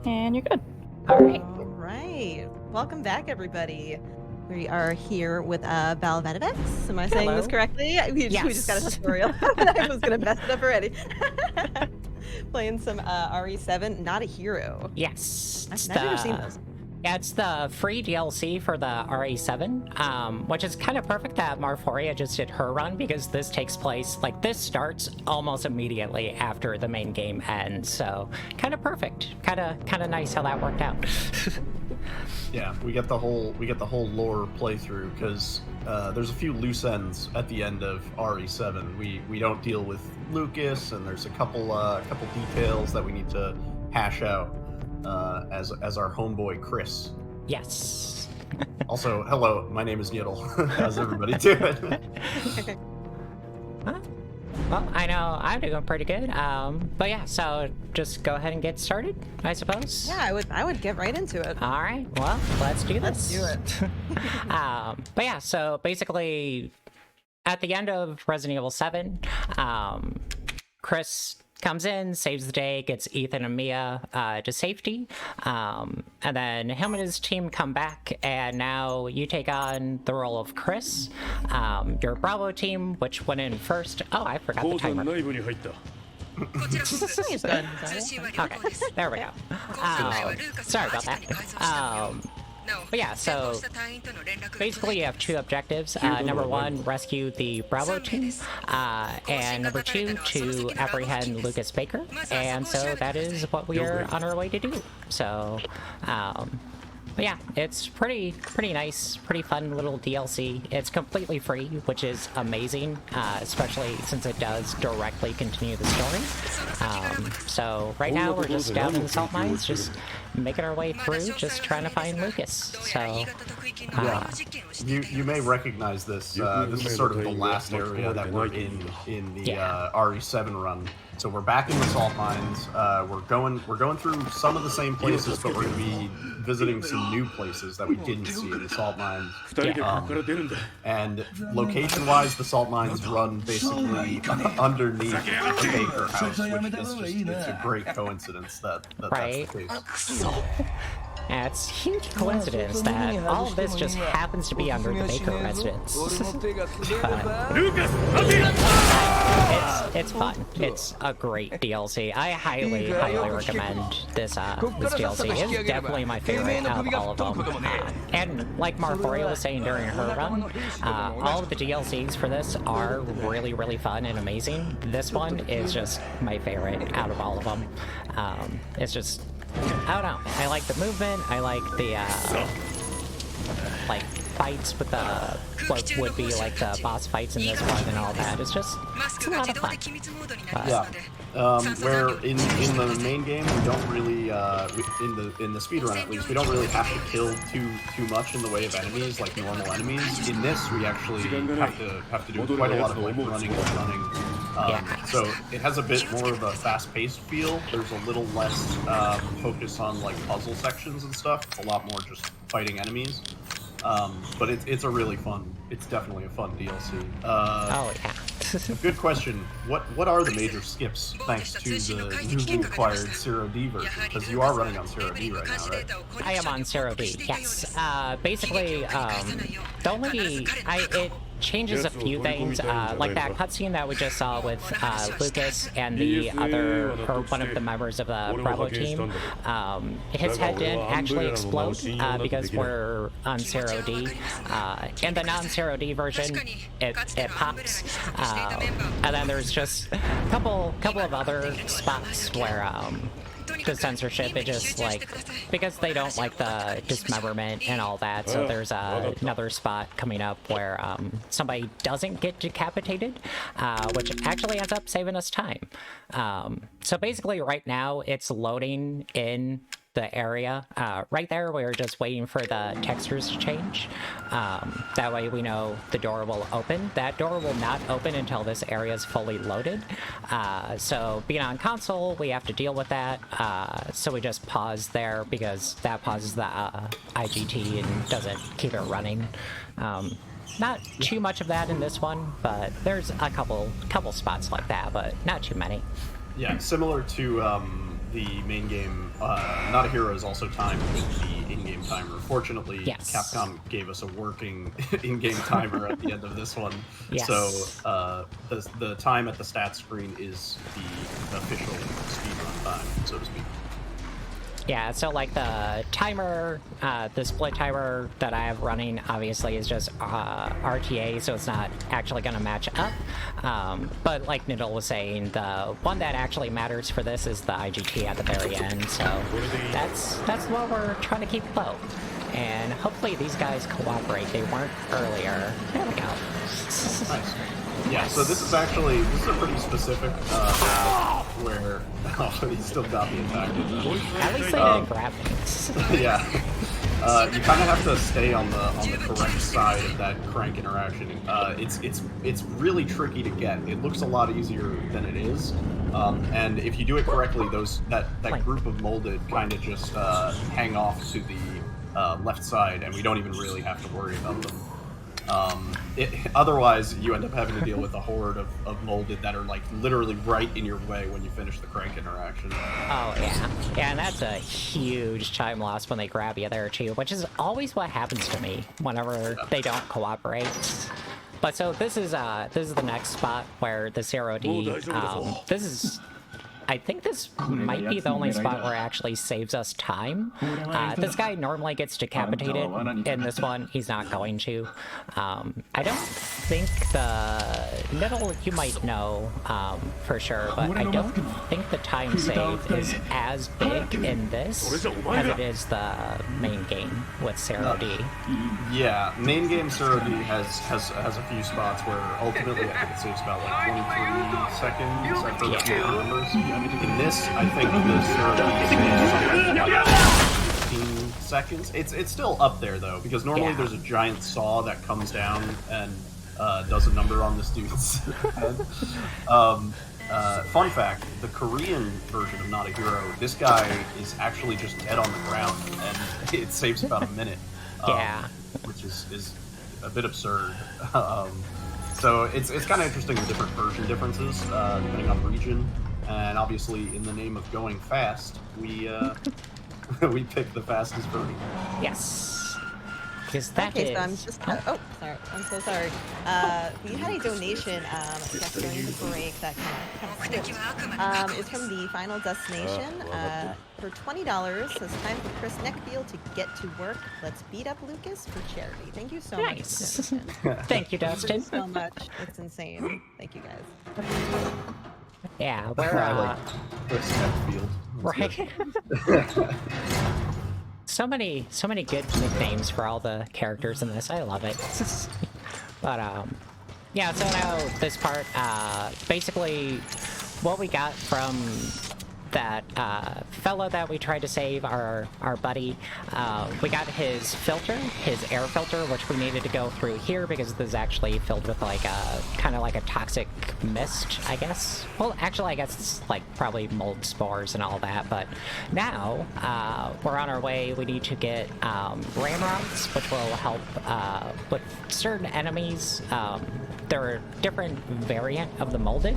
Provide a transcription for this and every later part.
And you're good. All right. All right. Welcome back, everybody. We are here with BalvedaVex. Am I saying this correctly? We just got a tutorial. I was going to mess it up already. Playing some RE7, Not a Hero. Yes. I've never seen those. Yeah, it's the free DLC for the RE7, which is kind of perfect that Marforia just did her run because this takes place, like, this starts almost immediately after the main game ends, so kind of perfect. Kind of nice how that worked out. Yeah, we get the whole lore playthrough because there's a few loose ends at the end of RE7. We don't deal with Lucas, and there's a couple details that we need to hash out as our homeboy Chris. Yes. Also, hello, my name is Yiddle. How's everybody doing? Huh? Well, I know I'm doing pretty good. But yeah, so just go ahead and get started, I suppose. Yeah, I would get right into it. All right, well, let's do this. Let's do it. But yeah, so basically, at the end of Resident Evil 7, Chris comes in, saves the day, gets Ethan and Mia to safety, and then him and his team come back, and now you take on the role of Chris, your Bravo team, which went in first. Oh, I forgot the timer. He's good. Okay, there we go. Sorry about that. But yeah, so basically you have two objectives. Number one, rescue the Bravo team, and number two, to apprehend Lucas Baker. And so that is what we are on our way to do. So, but yeah, it's pretty nice, pretty fun little DLC. It's completely free, which is amazing, especially since it does directly continue the story. So right now we're just down in the salt mines, just making our way through, just trying to find Lucas. So yeah, you may recognize this. This is sort of the last area that we're in the RE7 run. So we're back in the salt mines. We're going through some of the same places, but we're going to be visiting some new places that we didn't see in the salt mines. And location-wise, the salt mines run basically underneath the Baker house, which is just a great coincidence that's the case. Yeah, it's a huge coincidence that all of this just happens to be under the Baker residence. It's fun. It's a great DLC. I highly recommend this DLC. It's definitely my favorite out of all of them. And like Marforia was saying during her run, all of the DLCs for this are really fun and amazing. This one is just my favorite out of all of them. It's just, I don't know. I like the movement. I like the like fights with the what would be like the boss fights in this one and all that. It's a lot of fun. Yeah. Where in the main game we don't really in the speedrun at least we don't really have to kill too much in the way of enemies like normal enemies. In this we actually have to do quite a lot of like running and gunning. So it has a bit more of a fast-paced feel. There's a little less focus on like puzzle sections and stuff. It's a lot more just fighting enemies. But it's a really fun. It's definitely a fun DLC. Oh yeah. Good question. What are the major skips thanks to the newly acquired 0D version? Because you are running on 0D right now, right? I am on 0D. Yes. Basically, the only it changes a few things, like that cutscene that we just saw with Lucas and the other, or one of the members of the Bravo team. His head didn't actually explode because we're on 0D. In the non-0D version, it pops. And then there's just a couple of other spots where the censorship, it just like, because they don't like the dismemberment and all that, so there's another spot coming up where somebody doesn't get decapitated, which actually ends up saving us time. So basically right now it's loading in the area. Right there, we're just waiting for the textures to change. That way we know the door will open. That door will not open until this area is fully loaded. So being on console, we have to deal with that. So we just pause there because that pauses the IGT and doesn't keep it running. Not too much of that in this one, but there's a couple spots like that, but not too many. Yeah, similar to the main game, Not a Hero is also timed with the in-game timer. Fortunately, Yes. Capcom gave us a working in-game timer at the end of this one. Yes. So the time at the stat screen is the official speedrun time, so to speak. Yeah, so like the timer, the split timer that I have running obviously is just RTA, so it's not actually going to match up. But like Niddle was saying, the one that actually matters for this is the IGT at the very end, so that's what we're trying to keep low. And hopefully these guys cooperate. They weren't earlier. There we go. Nice. Yeah, so this is a pretty specific where he still got me impacted. At least they didn't grab me. Yeah. You kind of have to stay on the correct side of that crank interaction. It's really tricky to get. It looks a lot easier than it is. And if you do it correctly, that group of molded kind of just hang off to the left side, and we don't even really have to worry about them. Otherwise, you end up having to deal with a horde of molded that are like literally right in your way when you finish the crank interaction. Oh yeah, yeah, and that's a huge time loss when they grab you there too, which is always what happens to me whenever they don't cooperate. But so this is the next spot where the 0D. This is. I think this might be the only spot where it actually saves us time. This guy normally gets decapitated. In this one, he's not going to. I don't think Niddle, you might know for sure, but I don't think the time save is as big in this as it is the main game with 0D. Yeah, main game 0D has a few spots where ultimately I think it saves about like 23 seconds after the few numbers. In this, I think the 0D saves like 15 seconds. It's still up there though, because normally there's a giant saw that comes down and does a number on this dude's head. Fun fact, the Korean version of Not a Hero, this guy is actually just dead on the ground, and it saves about a minute. Which is a bit absurd. So it's kind of interesting the different version differences, depending on region. And obviously, in the name of going fast, we we pick the fastest version. Yes. Because that is... so I'm just... oh, sorry. I'm so sorry. We had a donation just during the break that kind of slipped. It's from the Final Destination. For $20, it's time for Chris Neckfield to get to work. Let's beat up Lucas for charity. Thank you so much. Thank you, Dustin. Thank you so much. It's insane. Thank you, guys. Yeah, we're Chris Neckfield. right. So many good nicknames for all the characters in this. I love it. But yeah. So now this part, basically, what we got from that fellow that we tried to save, our buddy, we got his filter, his air filter, which we needed to go through here because this is actually filled with like a kind of like a toxic mist, I guess. Well, actually, I guess it's like probably mold spores and all that. But now we're on our way. We need to get ramrods, which will help with certain enemies. There are different variant of the molded,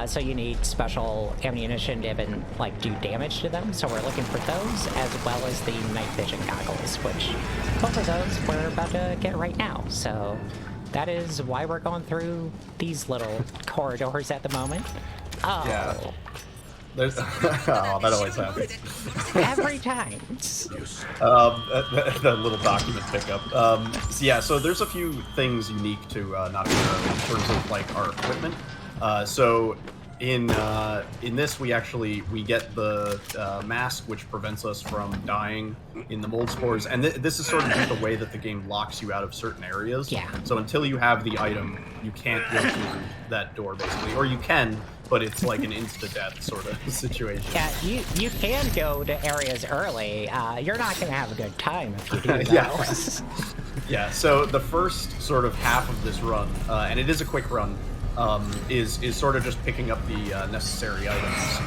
so you need special ammunition to even like do damage to them. So we're looking for those, as well as the night vision goggles, which both of those we're about to get right now. So that is why we're going through these little corridors at the moment. Oh. Yeah. There's oh, that always happens. Every time. That little document pickup. So yeah, so there's a few things unique to Not a Hero in terms of like our equipment. So in this we get the mask, which prevents us from dying in the mold spores, and this is sort of just the way that the game locks you out of certain areas. Yeah. So until you have the item, you can't go through that door basically, or you can, but it's like an insta-death sort of situation. Yeah, you can go to areas early. You're not going to have a good time if you do that. Yeah. Yeah, so the first sort of half of this run, and it is a quick run, is sort of just picking up the necessary items.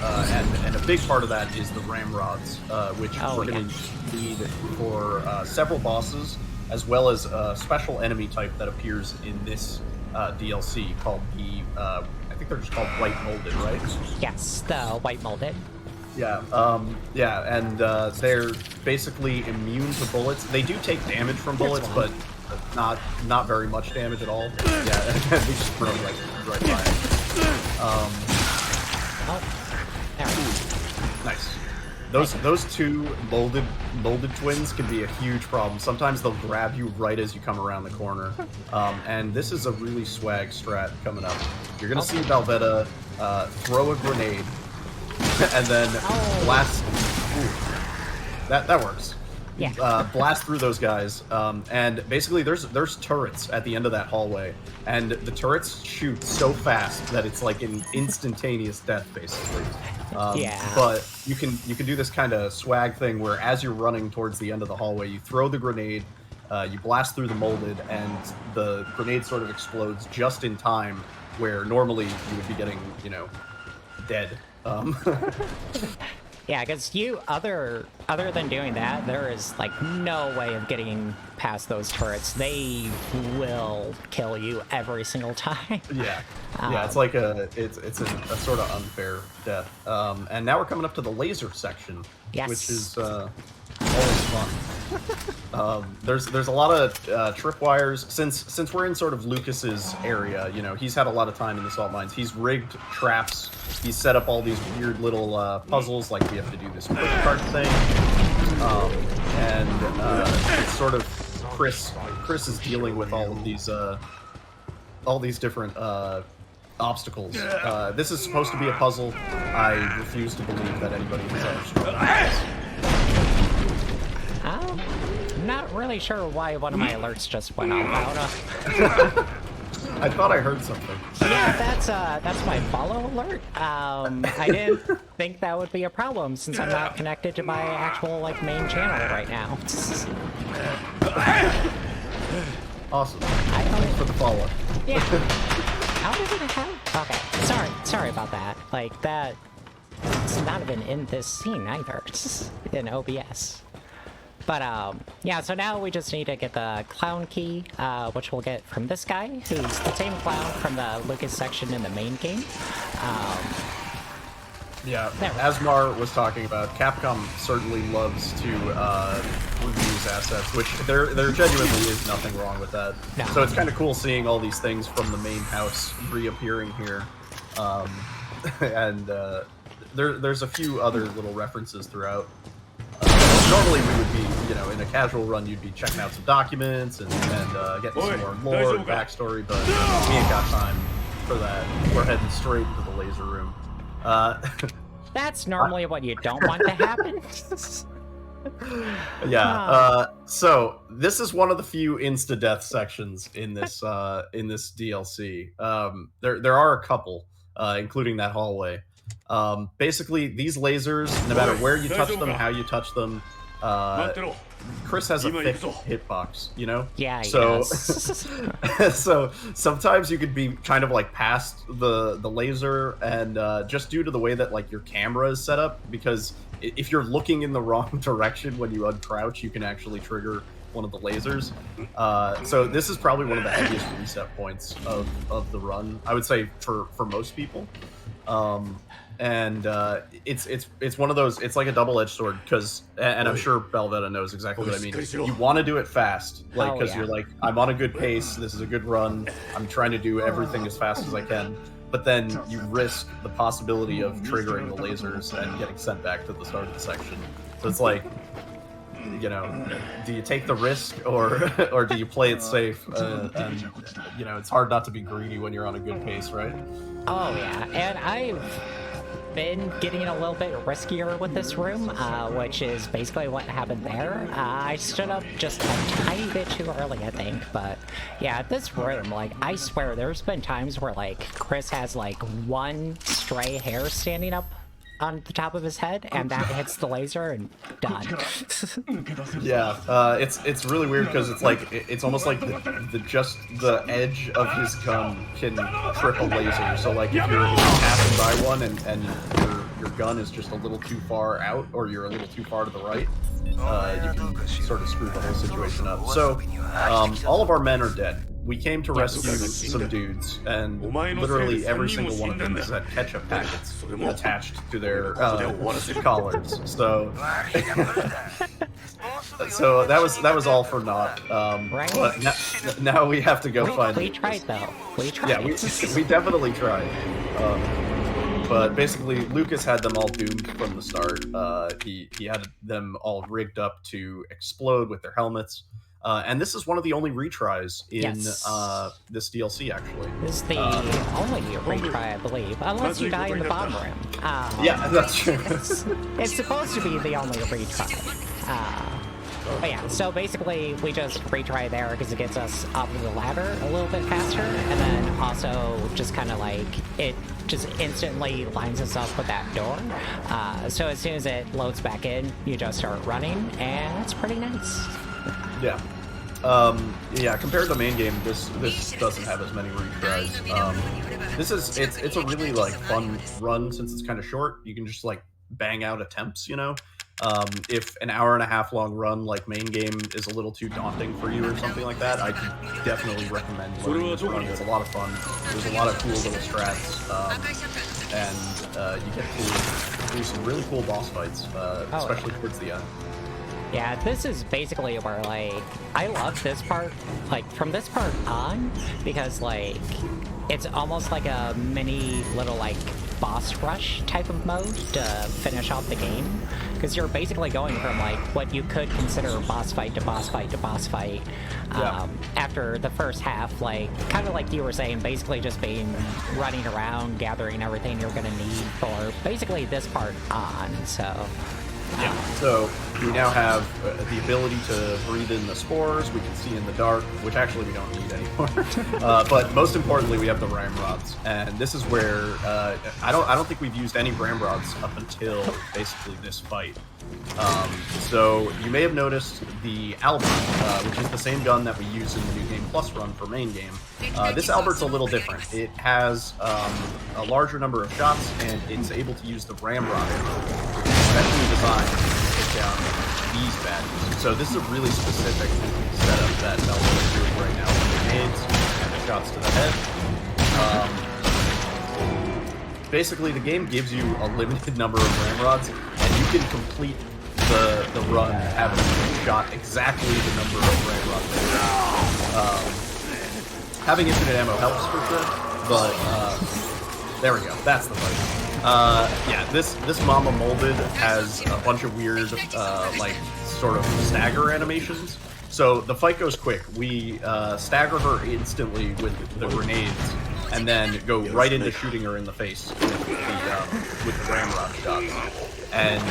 And a big part of that is the ramrods, which we're going to need for several bosses, as well as a special enemy type that appears in this DLC called the... I think they're just called White Molded, right? Yes, the White Molded. Yeah, and they're basically immune to bullets. They do take damage from bullets, but not very much damage at all. Yeah, and they just throw right by it. Nice. Those two molded twins can be a huge problem. Sometimes they'll grab you right as you come around the corner. And this is a really swag strat coming up. You're gonna see Valveda throw a grenade and then blast. Ooh, that works. Yeah. Blast through those guys, and basically there's turrets at the end of that hallway, and the turrets shoot so fast that it's like an instantaneous death, basically. But you can do this kind of swag thing where as you're running towards the end of the hallway, you throw the grenade, you blast through the molded, and the grenade sort of explodes just in time, where normally you would be getting, dead. Yeah, because other than doing that, there is like no way of getting past those turrets. They will kill you every single time. Yeah, it's like it's a sort of unfair death. And now we're coming up to the laser section, which is always fun. There's a lot of tripwires. Since we're in sort of Lucas's area, he's had a lot of time in the salt mines. He's rigged traps. He's set up all these weird little puzzles, like we have to do this quick cart thing, and it's sort of Chris is dealing with all of these different obstacles. This is supposed to be a puzzle. I refuse to believe that anybody has ever struggled with this. I'm not really sure why one of my alerts just went off. I thought I heard something. Yeah, that's my follow alert. I didn't think that would be a problem since I'm not connected to my actual main channel right now. Awesome. Thanks for the follow. Yeah. How did it happen? Okay. Sorry about that. It's not even in this scene either. It's in OBS. But, yeah, so now we just need to get the clown key, which we'll get from this guy, who's the same clown from the Lucas section in the main game. Yeah, Asmar was talking about, Capcom certainly loves to reuse assets, which there genuinely is nothing wrong with that. No. So it's kind of cool seeing all these things from the main house reappearing here. And there's a few other little references throughout. Normally we would be, in a casual run, you'd be checking out some documents and getting some more lore and backstory, but we ain't got time for that. We're heading straight into the laser room. That's normally what you don't want to happen. Yeah. So this is one of the few insta-death sections in this DLC. There are a couple, including that hallway. Basically, these lasers, no matter where you touch them, how you touch them, Chris has a thick hitbox, Yeah, he so does. so sometimes you could be kind of past the laser, and just due to the way that your camera is set up, because if you're looking in the wrong direction when you uncrouch, you can actually trigger one of the lasers. So this is probably one of the heaviest reset points of the run, I would say, for most people. And it's one of those, it's like a double-edged sword, because, and I'm sure Balveda knows exactly what I mean, you want to do it fast, because you're I'm on a good pace, this is a good run, I'm trying to do everything as fast as I can, but then you risk the possibility of triggering the lasers and getting sent back to the start of the section. So it's do you take the risk, or do you play it safe? And it's hard not to be greedy when you're on a good pace, right? Oh yeah, and I've been getting a little bit riskier with this room, which is basically what happened there. I stood up just a tiny bit too early, I think, but yeah, this room, I swear there's been times where Chris has one stray hair standing up on the top of his head, and that hits the laser and done. Yeah, it's really weird, because it's almost like just the edge of his gun can trip a laser. So if you're passing by one and your gun is just a little too far out, or you're a little too far to the right, you can sort of screw the whole situation up. So all of our men are dead. we came to rescue some dudes, and literally every single one of them has had ketchup packets attached to their collars. So, so that was all for naught. Right. But now we have to go find. We tried though. We tried. Yeah, we definitely tried. But basically, Lucas had them all doomed from the start. He had them all rigged up to explode with their helmets. And this is one of the only retries in this DLC, actually. This is the only retry, I believe, unless you die in the bomb room. Yeah, that's true. It's supposed to be the only retry. But yeah, so basically we just retry there because it gets us up the ladder a little bit faster, and then also just kind of like it just instantly lines us up with that door. So as soon as it loads back in, you just start running, and it's pretty nice. Yeah. Yeah, compared to the main game, this doesn't have as many retries. It's a really like fun run since it's kind of short. You can just like bang out attempts, you know. If an hour-and-a-half long run like main game is a little too daunting for you or something like that, I could definitely recommend learning this run. It's a lot of fun. There's a lot of cool little strats, and you get to do some really cool boss fights, especially towards the end. Yeah, this is basically where, like, I love this part, like, from this part on, because, like, it's almost like a mini little, like, boss rush type of mode to finish off the game, because you're basically going from, like, what you could consider boss fight to boss fight to boss fight, after the first half, like, kind of like you were saying, basically just being running around, gathering everything you're gonna need for basically this part on, so... Yeah, so we now have the ability to breathe in the spores, we can see in the dark, which actually we don't need anymore. But most importantly, we have the ramrods, and this is where I don't think we've used any ramrods up until basically this fight. So you may have noticed the Albert, which is the same gun that we use in the New Game Plus run for main game. This Albert's a little different. It has a larger number of shots, and it's able to use the ramrod, especially designed to take down these baddies. So this is a really specific setup that Belveda is doing right now with grenades and the shots to the head. Basically, the game gives you a limited number of ramrods, and you can complete the run having shot exactly the number of ramrods that you having infinite ammo helps for sure, but there we go. That's the fight. Yeah, this Mama Molded has a bunch of weird, like, sort of stagger animations. So the fight goes quick. We stagger her instantly with the grenades, and then go right into shooting her in the face with the ramrod shots. And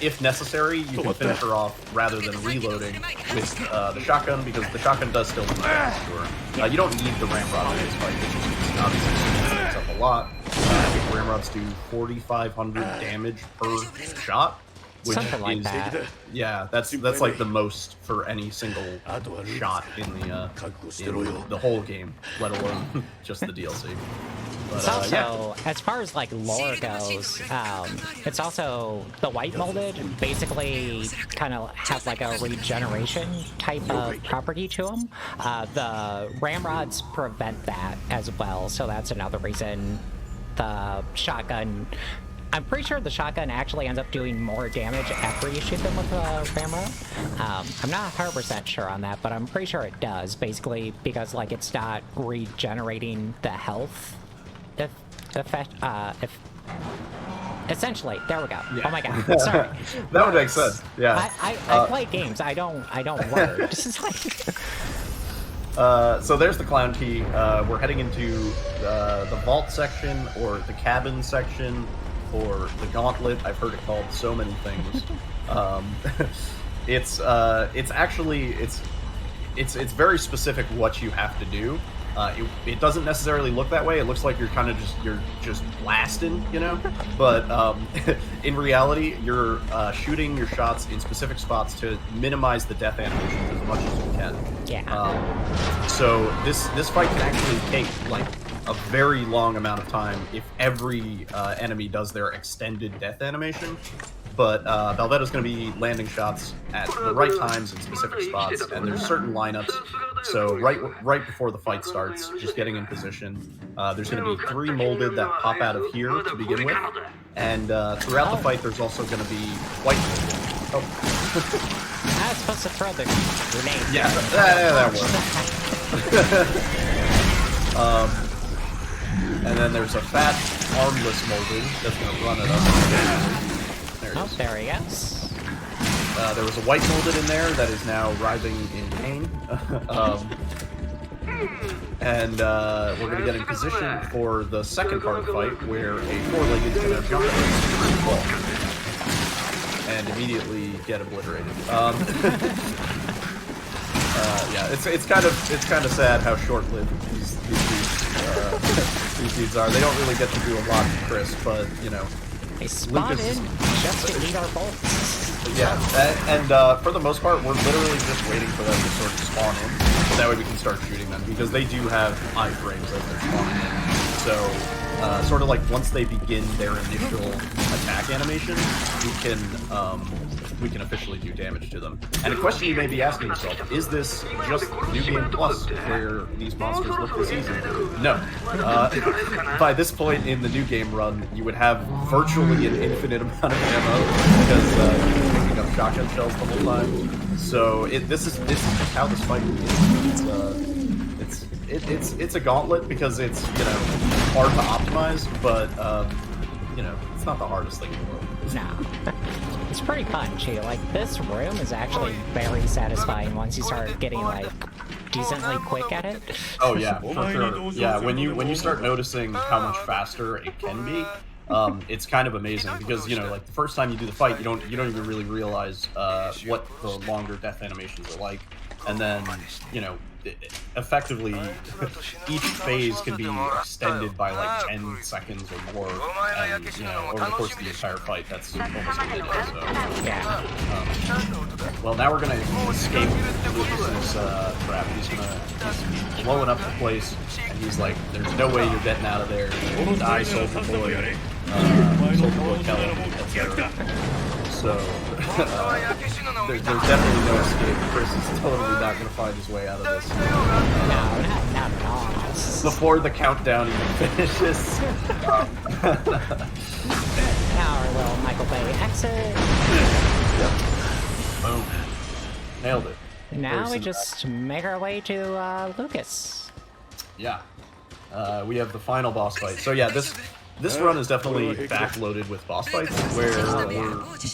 if necessary, you can finish her off rather than reloading with the shotgun, because the shotgun does still do damage to her. You don't need the ramrod in this fight, which is obviously makes up a lot. I think ramrods do 4,500 damage per shot, which something like is that. Yeah, that's like the most for any single shot in the whole game, let alone just the DLC. But, it's also, as far as like lore goes, it's also the white molded basically kind of have like a regeneration type of property to them. The ramrods prevent that as well, so that's another reason the shotgun. I'm pretty sure the shotgun actually ends up doing more damage after you shoot them with a ramrod. I'm not 100% sure on that, but I'm pretty sure it does, basically because like it's not regenerating the health essentially. There we go. Yeah. Oh my god, sorry. That would make sense. Yeah. I play games. I don't word. So there's the clown key. We're heading into the vault section, or the cabin section, or the gauntlet. I've heard it called so many things. It's very specific what you have to do. It doesn't necessarily look that way. It looks like you're just blasting, you know. But in reality, you're shooting your shots in specific spots to minimize the death animations as much as you can. Yeah. So this fight can actually take like a very long amount of time if every enemy does their extended death animation. But Balveda's going to be landing shots at the right times in specific spots, and there's certain lineups So right before the fight starts, just getting in position. There's going to be 3 molded that pop out of here to begin with, and throughout the fight, there's also going to be white molded. Oh. I was supposed to throw the grenade. Yeah, that works. And then there's a fat, armless molded that's going to run at us. There he is. There he goes. There was a white molded in there that is now writhing in pain. And we're going to get in position for the second part of the fight, where a 4-legged is going to jump into the wall and immediately get obliterated. Yeah, it's kind of sad how short-lived these dudes are. They don't really get to do a lot to Chris, but you know, they spawn in just to eat our bolts. Yeah, and for the most part, we're literally just waiting for them to sort of spawn in, so that way we can start shooting them, because they do have iframes as they're spawning in. So, sort of like once they begin their initial attack animation, we can officially do damage to them. And a question you may be asking yourself, is this just New Game Plus, where these monsters look this easy? No. By this point in the New Game run, you would have virtually an infinite amount of ammo, because you're picking up shotgun shells the whole time. So this is how this fight is. It's a gauntlet, because it's, you know, hard to optimize, but you know, it's not the hardest thing in the world. No. It's pretty fun, too. Like, this room is actually very satisfying once you start getting, like, decently quick at it. Oh, yeah, for sure. Yeah, when you start noticing how much faster it can be, it's kind of amazing, because, you know, like, the first time you do the fight, you don't even really realize what the longer death animations are like. And then, you know, effectively, each phase can be extended by like 10 seconds or more, and you know, over the course of the entire fight, that's almost a minute. So, yeah. Well, now we're gonna escape Lucas's trap. He's blowing up the place, and he's like, "There's no way you're getting out of there. Die, Soldier Boy, Soldier Boy, Kelly, etc." So, there's definitely no escape. Chris is totally not going to find his way out of this. No, not at all. Before the countdown even finishes. Now our little Michael Bay exit. Yep. Boom. Nailed it. Now we just make our way to Lucas. Yeah. We have the final boss fight. So yeah, this run is definitely backloaded with boss fights, where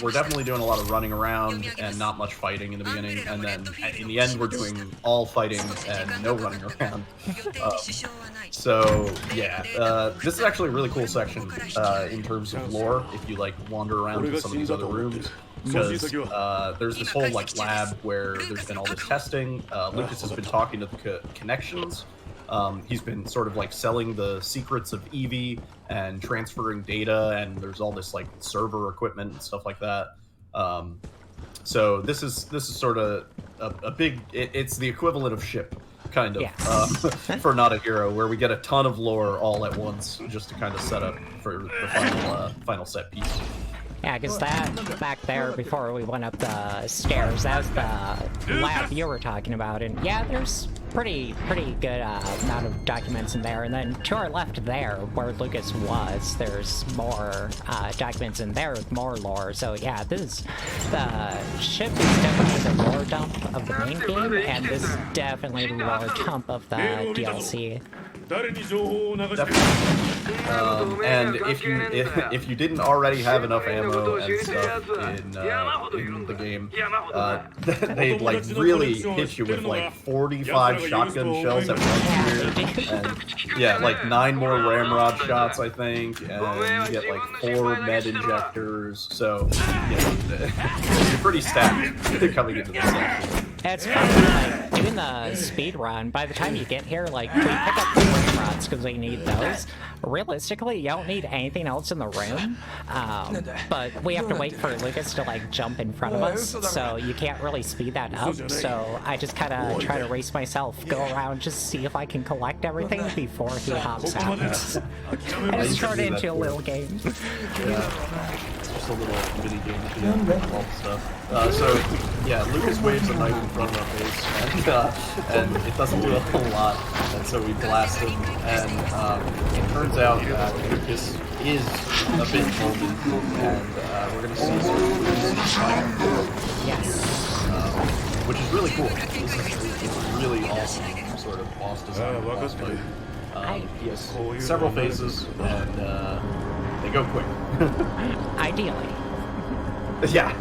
we're definitely doing a lot of running around and not much fighting in the beginning, and then in the end we're doing all fighting and no running around. So yeah, this is actually a really cool section in terms of lore, if you like wander around in some of these other rooms, because there's this whole like lab where there's been all this testing. Lucas has been talking to the connections. He's been sort of like selling the secrets of Eevee and transferring data, and there's all this like server equipment and stuff like that. So this is sort of a big. It's the equivalent of SHIP, kind of, yes. For Not a Hero, where we get a ton of lore all at once just to kind of set up for the final set piece. Yeah, because that back there before we went up the stairs, that was the lab you were talking about, and yeah, there's pretty good amount of documents in there. And then to our left there, where Lucas was, there's more documents in there with more lore. So yeah, the ship is definitely the lore dump of the main game, and this is definitely the lore dump of the DLC. And if you didn't already have enough ammo and stuff in the game, they'd like really hit you with like 45 shotgun shells at once here, and yeah, like 9 more ramrod shots, I think, and you get like 4 med injectors. So yeah, you're pretty stacked coming into this section. It's funny, like, doing the speed run, by the time you get here, like, we pick up the ramrods because we need those. Realistically, you don't need anything else in the room, but we have to wait for Lucas to, like, jump in front of us, so you can't really speed that up, so I just kind of try to race myself, go around, just see if I can collect everything before he hops out. I just turn it into a little game. Yeah. just a little mini game at the end of all the stuff. So yeah, Lucas waves a knife in front of our face, and it doesn't do a whole lot, and so we blast him, and it turns out that Lucas is a bit golden, and we're gonna see some Lucas fire. Yes. Which is really cool. This is really awesome sort of boss design. Boss fight. He has several phases, and they go quick. Ideally. Yeah.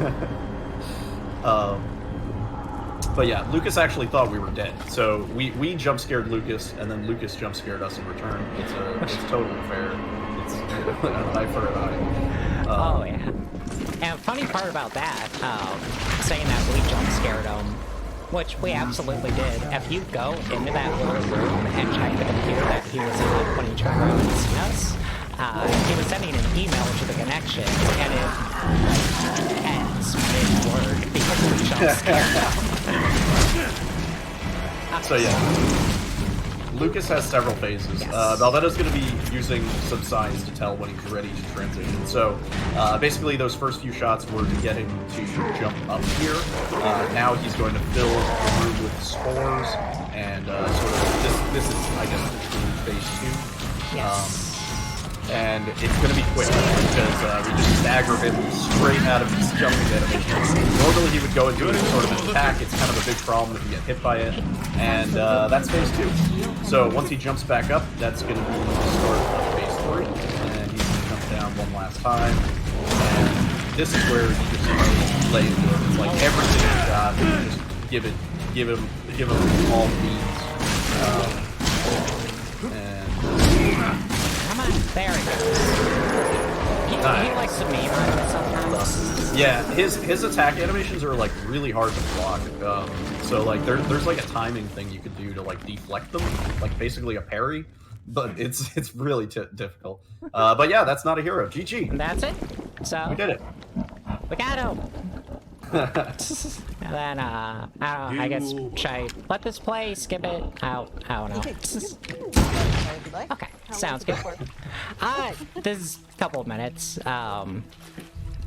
But yeah, Lucas actually thought we were dead. So we jump scared Lucas, and then Lucas jump scared us in return. It's totally fair. It's an eye for an eye. Oh yeah. And funny part about that, saying that we jump scared him, which we absolutely did. If you go into that little room and check the computer that he was on when he tried to see us, he was sending an email to the connection, and it ends mid-word because we jump scared him. So yeah. Lucas has several phases. Yes. Balveda's going to be using some signs to tell when he's ready to transition. So basically those first few shots were to get him to jump up here. Now he's going to fill the room with spores, and sort of this is, I guess, the true phase 2. Yes. And it's going to be quick because we just stagger him straight out of his jumping animation. Normally he would go into it as sort of an attack. It's kind of a big problem if you get hit by it. And that's phase 2. So once he jumps back up, that's going to be the start of phase 3. And he's going to jump down one last time. And this is where you just lay into it. It's like everything he's got, you just give him all the beans. There he goes. He likes to meme on it sometimes. Yeah, his attack animations are like really hard to block. So like there's like a timing thing you could do to like deflect them, like basically a parry. But it's really difficult. But yeah, that's not a hero. GG. And that's it. So we did it. We got him. And then I don't know, I guess should I let this play? Skip it? I don't know. Okay, sounds good. This is a couple of minutes.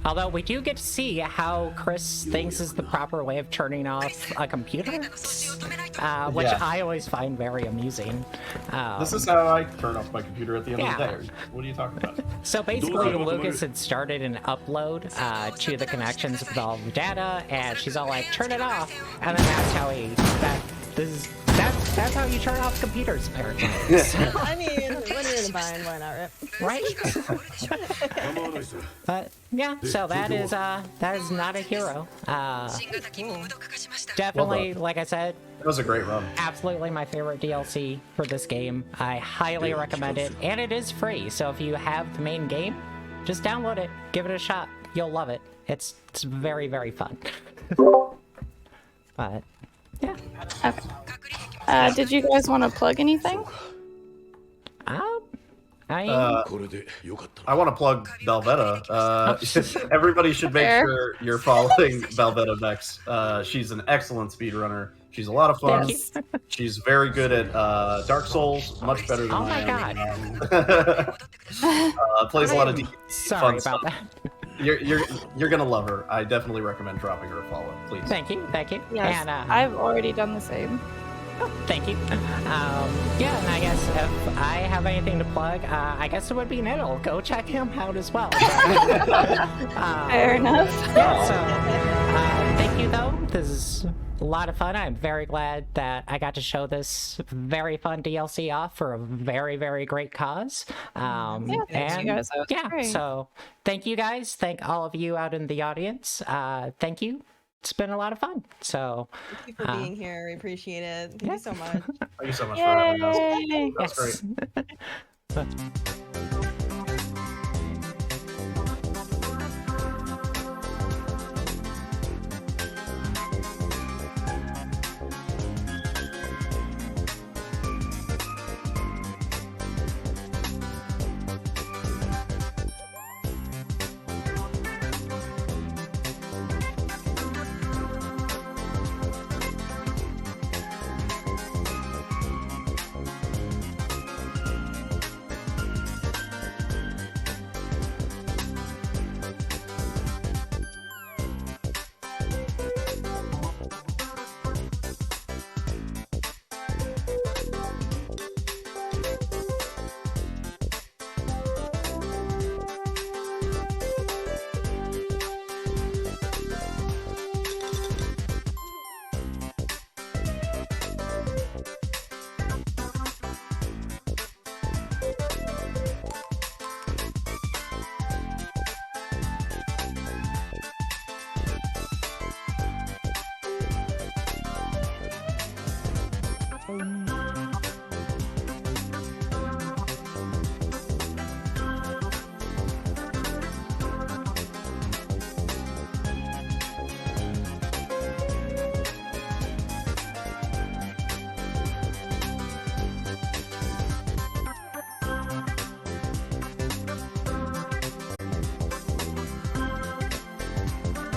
Although we do get to see how Chris thinks is the proper way of turning off a computer, which I always find very amusing. This is how I turn off my computer at the end of the day. What are you talking about? So basically, Lucas had started an upload to the connections with all the data, and she's all like, "Turn it off," and then that's how that's how you turn off computers, apparently. I mean, when you're in a bind, why not, right? But yeah, so that is not a hero. Definitely, like I said, it was a great run. Absolutely my favorite DLC for this game. I highly recommend it, and it is free. So if you have the main game, just download it, give it a shot. You'll love it. It's very, very fun. But yeah. Okay. Did you guys want to plug anything? I want to plug Balveda. Everybody should make sure you're following BalvedaVex. She's an excellent speedrunner. She's a lot of fun. She's very good at Dark Souls, much better than I am. Oh my god. Plays a lot of Sorry fun about stuff. that. You're gonna love her. I definitely recommend dropping her a follow, please. Thank you. Yes, And, I've already done the same. Oh, thank you. Yeah, and I guess if I have anything to plug, I guess it would be Niddle. Go check him out as well. Fair enough. Yeah, so thank you, though. This is a lot of fun. I'm very glad that I got to show this very fun DLC off for a very, very great cause. Thanks, you guys. That was great. So thank you guys. Thank all of you out in the audience. Thank you. It's been a lot of fun. So thank you for being here. We appreciate it. Thank you so much. Thank you so much for having us. Yay! That's great. Yes.